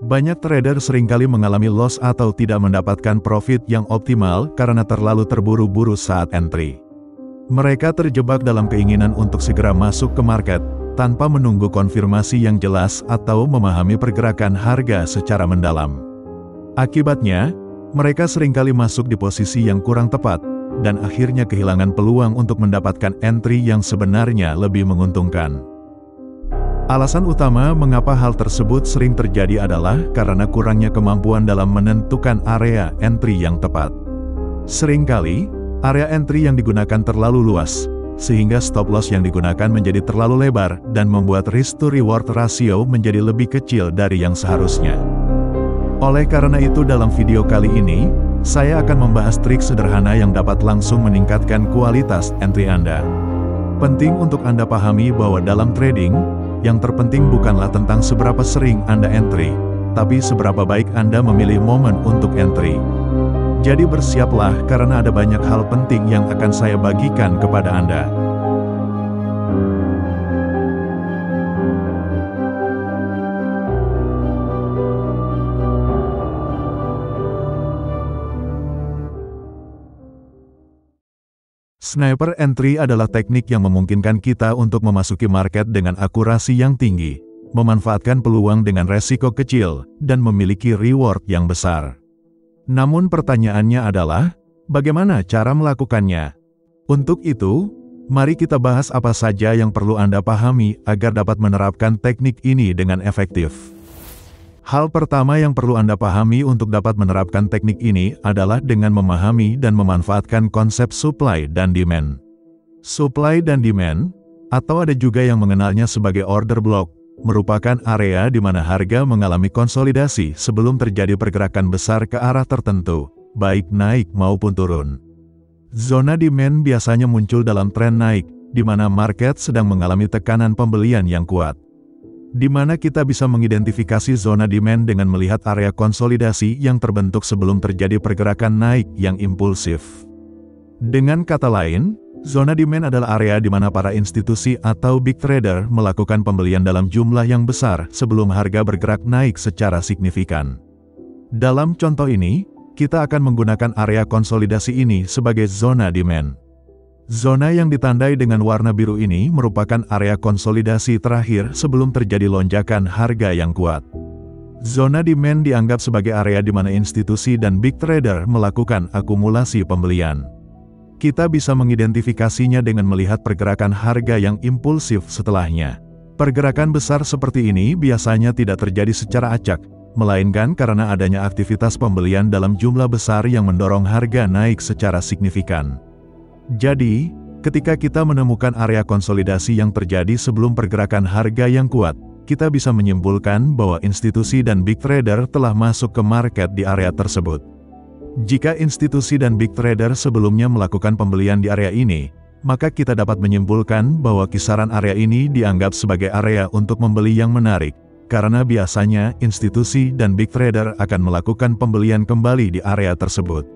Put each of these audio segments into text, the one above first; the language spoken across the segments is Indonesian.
Banyak trader seringkali mengalami loss atau tidak mendapatkan profit yang optimal karena terlalu terburu-buru saat entry. Mereka terjebak dalam keinginan untuk segera masuk ke market, tanpa menunggu konfirmasi yang jelas atau memahami pergerakan harga secara mendalam. Akibatnya, mereka seringkali masuk di posisi yang kurang tepat, dan akhirnya kehilangan peluang untuk mendapatkan entry yang sebenarnya lebih menguntungkan. Alasan utama mengapa hal tersebut sering terjadi adalah karena kurangnya kemampuan dalam menentukan area entry yang tepat. Seringkali, area entry yang digunakan terlalu luas, sehingga stop loss yang digunakan menjadi terlalu lebar dan membuat risk to reward ratio menjadi lebih kecil dari yang seharusnya. Oleh karena itu dalam video kali ini, saya akan membahas trik sederhana yang dapat langsung meningkatkan kualitas entry Anda. Penting untuk Anda pahami bahwa dalam trading, yang terpenting bukanlah tentang seberapa sering Anda entry, tapi seberapa baik Anda memilih momen untuk entry. Jadi bersiaplah karena ada banyak hal penting yang akan saya bagikan kepada Anda. Sniper entry adalah teknik yang memungkinkan kita untuk memasuki market dengan akurasi yang tinggi, memanfaatkan peluang dengan resiko kecil, dan memiliki reward yang besar. Namun pertanyaannya adalah, bagaimana cara melakukannya? Untuk itu, mari kita bahas apa saja yang perlu Anda pahami agar dapat menerapkan teknik ini dengan efektif. Hal pertama yang perlu Anda pahami untuk dapat menerapkan teknik ini adalah dengan memahami dan memanfaatkan konsep supply dan demand. Supply dan demand, atau ada juga yang mengenalnya sebagai order block, merupakan area di mana harga mengalami konsolidasi sebelum terjadi pergerakan besar ke arah tertentu, baik naik maupun turun. Zona demand biasanya muncul dalam tren naik, di mana market sedang mengalami tekanan pembelian yang kuat. Di mana kita bisa mengidentifikasi zona demand dengan melihat area konsolidasi yang terbentuk sebelum terjadi pergerakan naik yang impulsif. Dengan kata lain, zona demand adalah area di mana para institusi atau big trader melakukan pembelian dalam jumlah yang besar sebelum harga bergerak naik secara signifikan. Dalam contoh ini, kita akan menggunakan area konsolidasi ini sebagai zona demand. Zona yang ditandai dengan warna biru ini merupakan area konsolidasi terakhir sebelum terjadi lonjakan harga yang kuat. Zona demand dianggap sebagai area di mana institusi dan big trader melakukan akumulasi pembelian. Kita bisa mengidentifikasinya dengan melihat pergerakan harga yang impulsif setelahnya. Pergerakan besar seperti ini biasanya tidak terjadi secara acak, melainkan karena adanya aktivitas pembelian dalam jumlah besar yang mendorong harga naik secara signifikan. Jadi, ketika kita menemukan area konsolidasi yang terjadi sebelum pergerakan harga yang kuat, kita bisa menyimpulkan bahwa institusi dan big trader telah masuk ke market di area tersebut. Jika institusi dan big trader sebelumnya melakukan pembelian di area ini, maka kita dapat menyimpulkan bahwa kisaran area ini dianggap sebagai area untuk membeli yang menarik, karena biasanya institusi dan big trader akan melakukan pembelian kembali di area tersebut.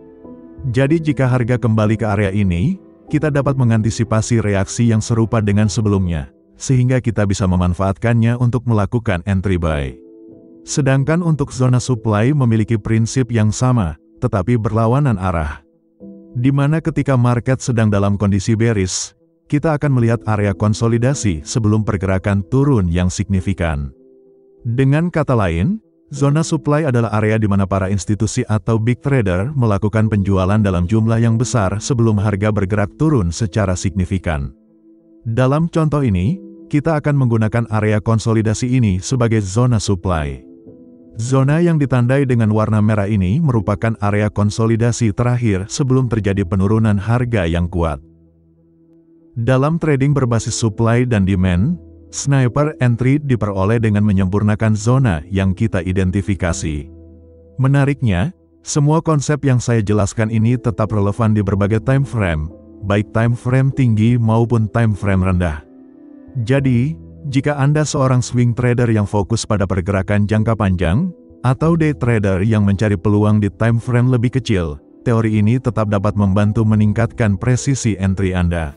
Jadi jika harga kembali ke area ini, kita dapat mengantisipasi reaksi yang serupa dengan sebelumnya, sehingga kita bisa memanfaatkannya untuk melakukan entry buy. Sedangkan untuk zona supply memiliki prinsip yang sama, tetapi berlawanan arah. Di mana ketika market sedang dalam kondisi bearish, kita akan melihat area konsolidasi sebelum pergerakan turun yang signifikan. Dengan kata lain, zona supply adalah area di mana para institusi atau big trader melakukan penjualan dalam jumlah yang besar sebelum harga bergerak turun secara signifikan. Dalam contoh ini, kita akan menggunakan area konsolidasi ini sebagai zona supply. Zona yang ditandai dengan warna merah ini merupakan area konsolidasi terakhir sebelum terjadi penurunan harga yang kuat. Dalam trading berbasis supply dan demand, sniper entry diperoleh dengan menyempurnakan zona yang kita identifikasi. Menariknya, semua konsep yang saya jelaskan ini tetap relevan di berbagai time frame, baik time frame tinggi maupun time frame rendah. Jadi, jika Anda seorang swing trader yang fokus pada pergerakan jangka panjang, atau day trader yang mencari peluang di time frame lebih kecil, teori ini tetap dapat membantu meningkatkan presisi entry Anda.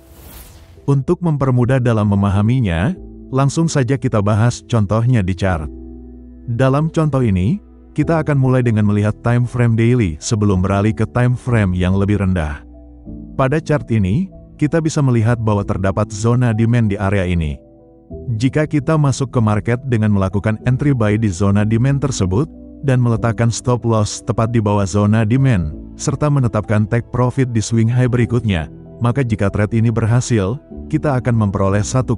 Untuk mempermudah dalam memahaminya, langsung saja kita bahas contohnya di chart. Dalam contoh ini, kita akan mulai dengan melihat time frame daily sebelum beralih ke time frame yang lebih rendah. Pada chart ini, kita bisa melihat bahwa terdapat zona demand di area ini. Jika kita masuk ke market dengan melakukan entry buy di zona demand tersebut, dan meletakkan stop loss tepat di bawah zona demand, serta menetapkan take profit di swing high berikutnya, maka jika trade ini berhasil, kita akan memperoleh 1,5%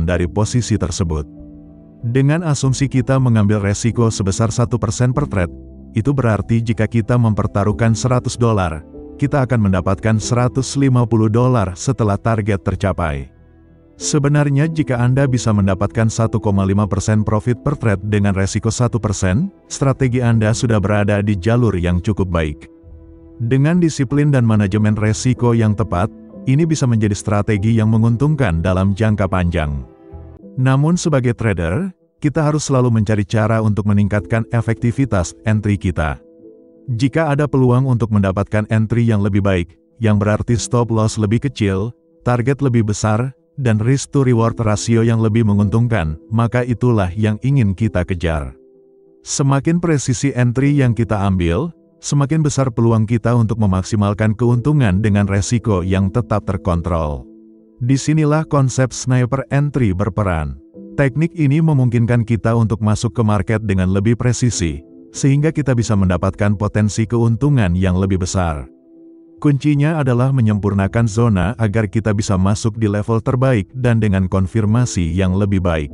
dari posisi tersebut. Dengan asumsi kita mengambil resiko sebesar 1% per trade, itu berarti jika kita mempertaruhkan $100, kita akan mendapatkan $150 setelah target tercapai. Sebenarnya jika Anda bisa mendapatkan 1,5% profit per trade dengan resiko 1%, strategi Anda sudah berada di jalur yang cukup baik. Dengan disiplin dan manajemen resiko yang tepat, ini bisa menjadi strategi yang menguntungkan dalam jangka panjang. Namun sebagai trader, kita harus selalu mencari cara untuk meningkatkan efektivitas entry kita. Jika ada peluang untuk mendapatkan entry yang lebih baik, yang berarti stop loss lebih kecil, target lebih besar, dan risk to reward rasio yang lebih menguntungkan, maka itulah yang ingin kita kejar. Semakin presisi entry yang kita ambil, semakin besar peluang kita untuk memaksimalkan keuntungan dengan resiko yang tetap terkontrol. Disinilah konsep sniper entry berperan. Teknik ini memungkinkan kita untuk masuk ke market dengan lebih presisi, sehingga kita bisa mendapatkan potensi keuntungan yang lebih besar. Kuncinya adalah menyempurnakan zona agar kita bisa masuk di level terbaik dan dengan konfirmasi yang lebih baik.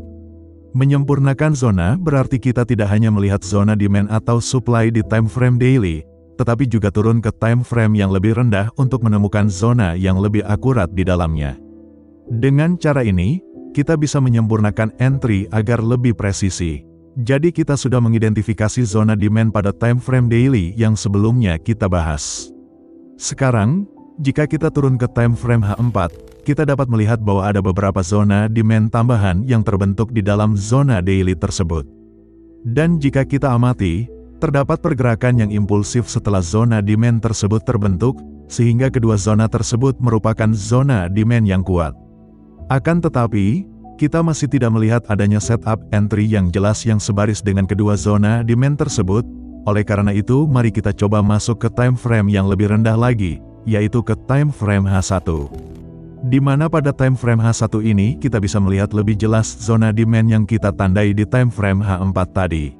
Menyempurnakan zona berarti kita tidak hanya melihat zona demand atau supply di time frame daily, tetapi juga turun ke time frame yang lebih rendah untuk menemukan zona yang lebih akurat di dalamnya. Dengan cara ini, kita bisa menyempurnakan entry agar lebih presisi. Jadi kita sudah mengidentifikasi zona demand pada time frame daily yang sebelumnya kita bahas. Sekarang, jika kita turun ke time frame H4, kita dapat melihat bahwa ada beberapa zona demand tambahan yang terbentuk di dalam zona daily tersebut. Dan jika kita amati, terdapat pergerakan yang impulsif setelah zona demand tersebut terbentuk, sehingga kedua zona tersebut merupakan zona demand yang kuat. Akan tetapi, kita masih tidak melihat adanya setup entry yang jelas yang sebaris dengan kedua zona demand tersebut. Oleh karena itu, mari kita coba masuk ke time frame yang lebih rendah lagi, yaitu ke time frame H1. Di mana pada time frame H1 ini kita bisa melihat lebih jelas zona demand yang kita tandai di time frame H4 tadi.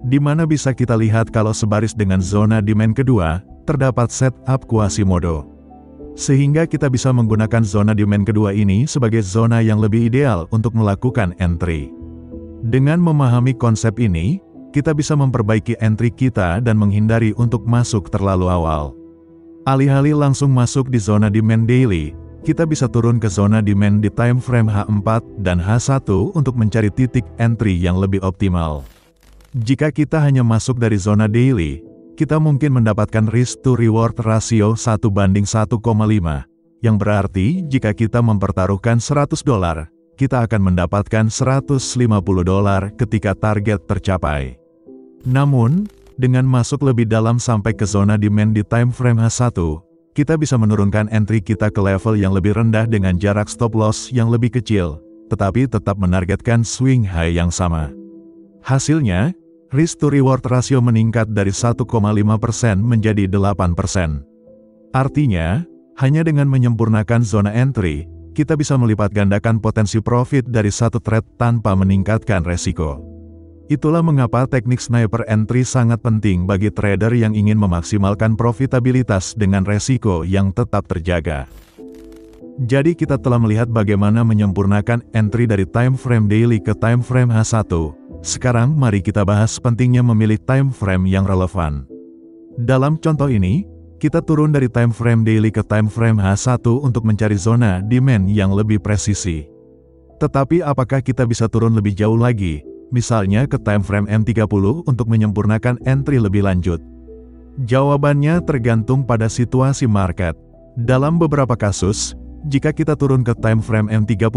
Di mana bisa kita lihat kalau sebaris dengan zona demand kedua, terdapat setup Quasimodo. Sehingga kita bisa menggunakan zona demand kedua ini sebagai zona yang lebih ideal untuk melakukan entry. Dengan memahami konsep ini, kita bisa memperbaiki entry kita dan menghindari untuk masuk terlalu awal. Alih-alih langsung masuk di zona demand daily, kita bisa turun ke zona demand di time frame H4 dan H1 untuk mencari titik entry yang lebih optimal. Jika kita hanya masuk dari zona daily, kita mungkin mendapatkan risk to reward rasio 1:1,5, yang berarti jika kita mempertaruhkan $100, kita akan mendapatkan $150 ketika target tercapai. Namun, dengan masuk lebih dalam sampai ke zona demand di time frame H1, kita bisa menurunkan entry kita ke level yang lebih rendah dengan jarak stop loss yang lebih kecil, tetapi tetap menargetkan swing high yang sama. Hasilnya, risk to reward rasio meningkat dari 1,5% menjadi 8%. Artinya, hanya dengan menyempurnakan zona entry, kita bisa melipat gandakan potensi profit dari satu trade tanpa meningkatkan resiko. Itulah mengapa teknik sniper entry sangat penting bagi trader yang ingin memaksimalkan profitabilitas dengan resiko yang tetap terjaga. Jadi kita telah melihat bagaimana menyempurnakan entry dari time frame daily ke time frame H1. Sekarang mari kita bahas pentingnya memilih time frame yang relevan. Dalam contoh ini, kita turun dari time frame daily ke time frame H1 untuk mencari zona demand yang lebih presisi. Tetapi apakah kita bisa turun lebih jauh lagi, misalnya ke time frame M30 untuk menyempurnakan entry lebih lanjut? Jawabannya tergantung pada situasi market. Dalam beberapa kasus, jika kita turun ke time frame M30,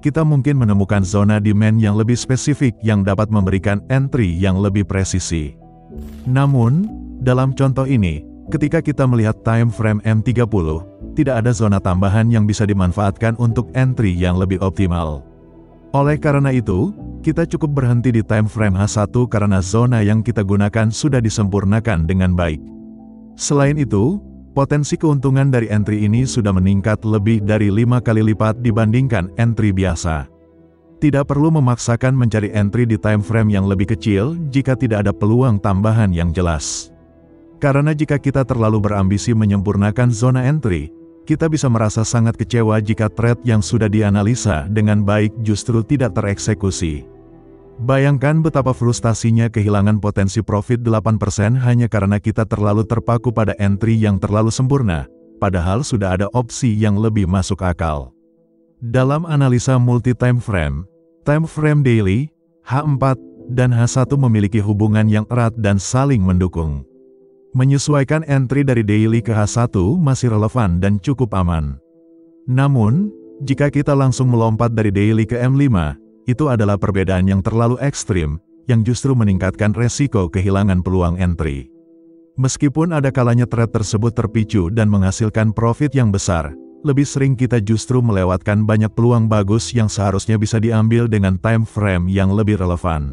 kita mungkin menemukan zona demand yang lebih spesifik yang dapat memberikan entry yang lebih presisi. Namun, dalam contoh ini, ketika kita melihat time frame M30, tidak ada zona tambahan yang bisa dimanfaatkan untuk entry yang lebih optimal. Oleh karena itu, Kita cukup berhenti di time frame H1 karena zona yang kita gunakan sudah disempurnakan dengan baik. Selain itu, potensi keuntungan dari entry ini sudah meningkat lebih dari 5 kali lipat dibandingkan entry biasa. Tidak perlu memaksakan mencari entry di time frame yang lebih kecil jika tidak ada peluang tambahan yang jelas. Karena jika kita terlalu berambisi menyempurnakan zona entry, kita bisa merasa sangat kecewa jika trade yang sudah dianalisa dengan baik justru tidak tereksekusi. Bayangkan betapa frustasinya kehilangan potensi profit 8% hanya karena kita terlalu terpaku pada entry yang terlalu sempurna, padahal sudah ada opsi yang lebih masuk akal. Dalam analisa multi-time frame daily, H4, dan H1 memiliki hubungan yang erat dan saling mendukung. Menyesuaikan entry dari daily ke H1 masih relevan dan cukup aman. Namun, jika kita langsung melompat dari daily ke M5, itu adalah perbedaan yang terlalu ekstrim, yang justru meningkatkan resiko kehilangan peluang entry. Meskipun ada kalanya trade tersebut terpicu dan menghasilkan profit yang besar, lebih sering kita justru melewatkan banyak peluang bagus yang seharusnya bisa diambil dengan time frame yang lebih relevan.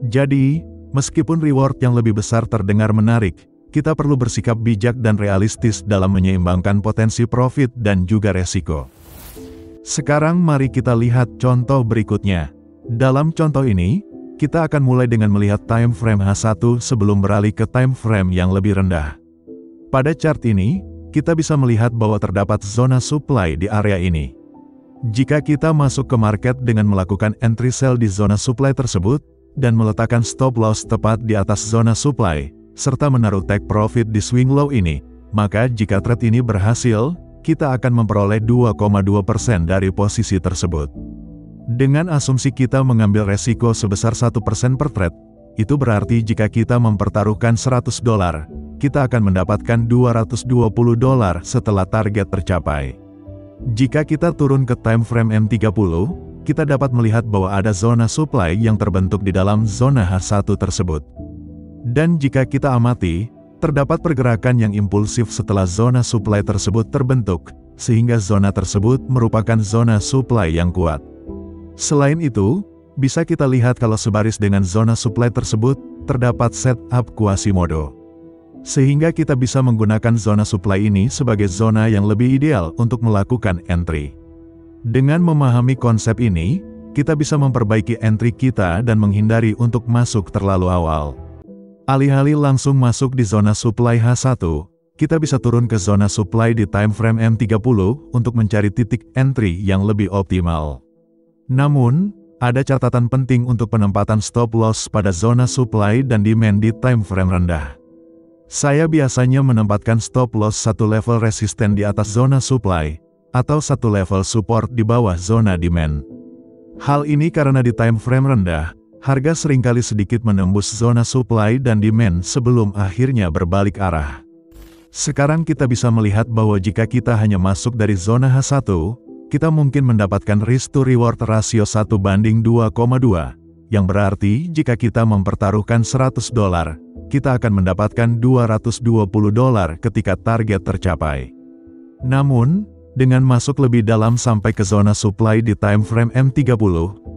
Jadi, meskipun reward yang lebih besar terdengar menarik, kita perlu bersikap bijak dan realistis dalam menyeimbangkan potensi profit dan juga resiko. Sekarang mari kita lihat contoh berikutnya. Dalam contoh ini, kita akan mulai dengan melihat time frame H1 sebelum beralih ke time frame yang lebih rendah. Pada chart ini, kita bisa melihat bahwa terdapat zona supply di area ini. Jika kita masuk ke market dengan melakukan entry sell di zona supply tersebut, dan meletakkan stop loss tepat di atas zona supply, serta menaruh take profit di swing low ini, maka jika trade ini berhasil, kita akan memperoleh 2,2% dari posisi tersebut. Dengan asumsi kita mengambil resiko sebesar 1% per trade, itu berarti jika kita mempertaruhkan $100, kita akan mendapatkan $220 setelah target tercapai. Jika kita turun ke time frame M30, kita dapat melihat bahwa ada zona supply yang terbentuk di dalam zona H1 tersebut. Dan jika kita amati, terdapat pergerakan yang impulsif setelah zona supply tersebut terbentuk, sehingga zona tersebut merupakan zona supply yang kuat. Selain itu, bisa kita lihat kalau sebaris dengan zona supply tersebut, terdapat setup Quasimodo. Sehingga kita bisa menggunakan zona supply ini sebagai zona yang lebih ideal untuk melakukan entry. Dengan memahami konsep ini, kita bisa memperbaiki entry kita dan menghindari untuk masuk terlalu awal. Alih-alih langsung masuk di zona supply H1, kita bisa turun ke zona supply di time frame M30 untuk mencari titik entry yang lebih optimal. Namun, ada catatan penting untuk penempatan stop loss pada zona supply dan demand di time frame rendah. Saya biasanya menempatkan stop loss satu level resisten di atas zona supply, atau satu level support di bawah zona demand. Hal ini karena di time frame rendah, harga seringkali sedikit menembus zona supply dan demand sebelum akhirnya berbalik arah. Sekarang kita bisa melihat bahwa jika kita hanya masuk dari zona H1, kita mungkin mendapatkan risk to reward rasio 1:2,2, yang berarti jika kita mempertaruhkan $100, kita akan mendapatkan $220 ketika target tercapai. Namun, dengan masuk lebih dalam sampai ke zona supply di time frame M30,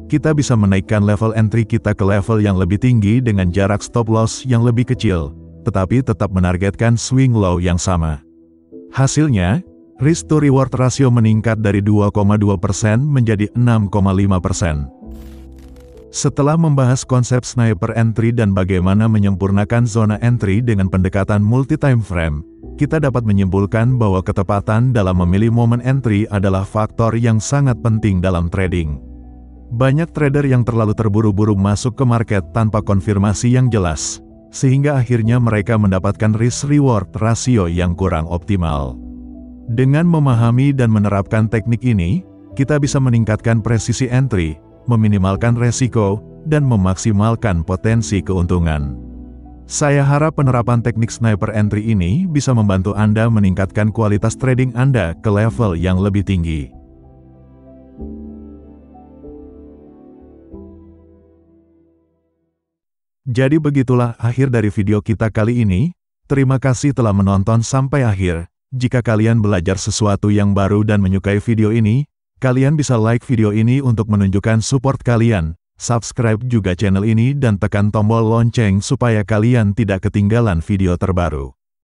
kita bisa menaikkan level entry kita ke level yang lebih tinggi dengan jarak stop loss yang lebih kecil, tetapi tetap menargetkan swing low yang sama. Hasilnya, risk to reward rasio meningkat dari 2,2% menjadi 6,5%. Setelah membahas konsep sniper entry dan bagaimana menyempurnakan zona entry dengan pendekatan multi-time frame, kita dapat menyimpulkan bahwa ketepatan dalam memilih momen entry adalah faktor yang sangat penting dalam trading. Banyak trader yang terlalu terburu-buru masuk ke market tanpa konfirmasi yang jelas, sehingga akhirnya mereka mendapatkan risk-reward rasio yang kurang optimal. Dengan memahami dan menerapkan teknik ini, kita bisa meningkatkan presisi entry, meminimalkan resiko, dan memaksimalkan potensi keuntungan. Saya harap penerapan teknik sniper entry ini bisa membantu Anda meningkatkan kualitas trading Anda ke level yang lebih tinggi. Jadi begitulah akhir dari video kita kali ini. Terima kasih telah menonton sampai akhir. Jika kalian belajar sesuatu yang baru dan menyukai video ini, kalian bisa like video ini untuk menunjukkan support kalian, Subscribe juga channel ini dan tekan tombol lonceng supaya kalian tidak ketinggalan video terbaru.